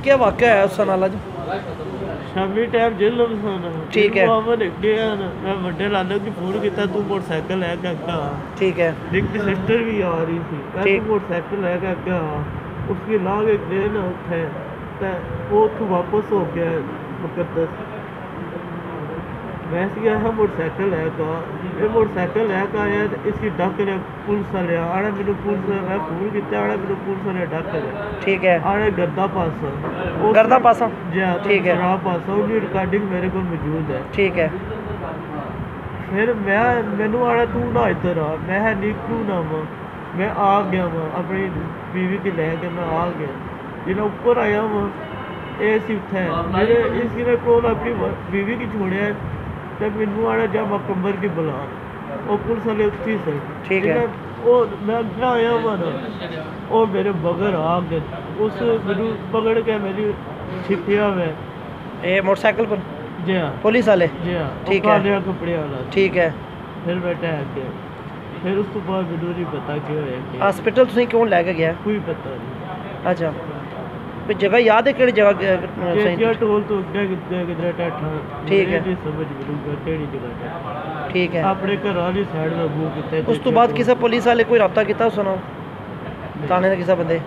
क्या वाक़या है उस नाला च? शामी टाइम जेल सन ठीक है। मैं बड़े लाले की फोन किया तू मोटरसाइकिल लैके अग्गे आ। ठीक है। एक सिस्टर भी आ रही थी मैं ठीक। तू मोटरसाइकिल लैके अग्गे आ उसकी लाग एक गए ना उठे तो वो उठू वापस हो गया मुकद्दस मैं गया है मोटरसाइकिल लैके ये मोटरसाइकिल लैके आया तो इसकी डक ने पुलिस वाले आने मैंने पुलिस मैं फोन किया आने मैंने पुलिस वाले डक लिया। ठीक है। आने गर्दा पासा गर्दा पासा? जी हाँ ठीक है। शराब पासा उसकी रिकॉर्डिंग मेरे को मौजूद है। ठीक है। फिर मैनू आना तू ना इधर आ मैं है नीकू ना वा मैं आ गया वा अपनी बीवी की लैके मैं आ गया जिन्हें ऊपर आया वा ये सी उत्थे मेरे इसने को अपनी बीवी की छोड़िया तो मैनू आना जा मकम्बर की बुला वो पुलिस वाले उत्थे से। ठीक है। वो मैं अग्गे आया वा ना वो मेरे बगैर आ गए उस मैनू पकड़ के मेरी छिपिया हुआ ये मोटरसाइकिल पर? जी हाँ पुलिस वाले? जी हाँ ठीक है। काले कपड़े वाला ठीक है। फिर बैठा है अगे फिर उस तो बाद मैनू नहीं पता क्यों है हॉस्पिटल तुसीं क्यों लैके गया? कोई पता नहीं। अच्छा कोई जगह याद है, किहड़ी जगह ये टोल तो किधर टैठा ठीक है। नहीं समझ मिलूगा केड़ी जगह टैठा ठीक है। अपने घर वाली साइड में मूव किया उस तो बाद किसी पुलिस वाले कोई रब्ता किया सुनो थाने ने किसी बंदे?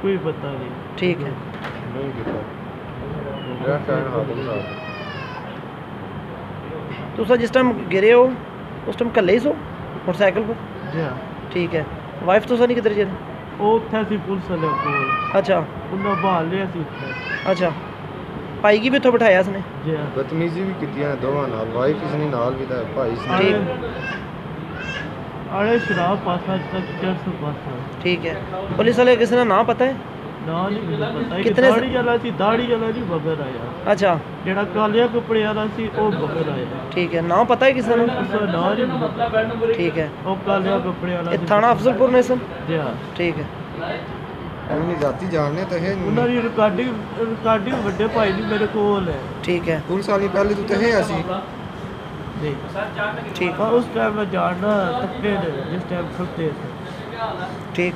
कोई पता नहीं। ठीक है। नहीं किया तुसा जिस टाइम गिरे हो उस टाइम कल्ले ही सो मोटरसाइकिल पर? जी हाँ ठीक है। वाइफ तुसा नहीं किधर जे? वो उत्थे सी पुलिस वाले कोल अच्छा उन्हें बहाल लिया सी उत्थे। अच्छा भाई की भी इत्थों बिठाया इसने? जी हाँ बदतमीजी भी की दोवां नाल वाइफ इसने नाल भी था भाई इसने ठीक। अरे शराब पासा तक 400 पासा। ठीक है। पुलिस वाले किसी का नाम पता है? ना नहीं मुझे पता कितने दाढ़ी वाला सी बगैर आया अच्छा जेड़ा कालिया कपड़े वाला सी वो बगैर आया। ठीक है। नाम पता है किसी का? उसका ना नहीं मुझे पता। ठीक है। वो कालिया कपड़े वाला ये थाना अफजलपुर ने सर? जी हाँ ठीक है। अपनी जाति जानने तो है उन्होंने रिकॉर्डिंग बड़े भाई दी मेरे कोल है। ठीक है। पुलिस वाली पहले तो है ऐसी नहीं ठीक। उस टाइम मैं जानना तक्के जिस टाइम छुट्टे थे। ठीक।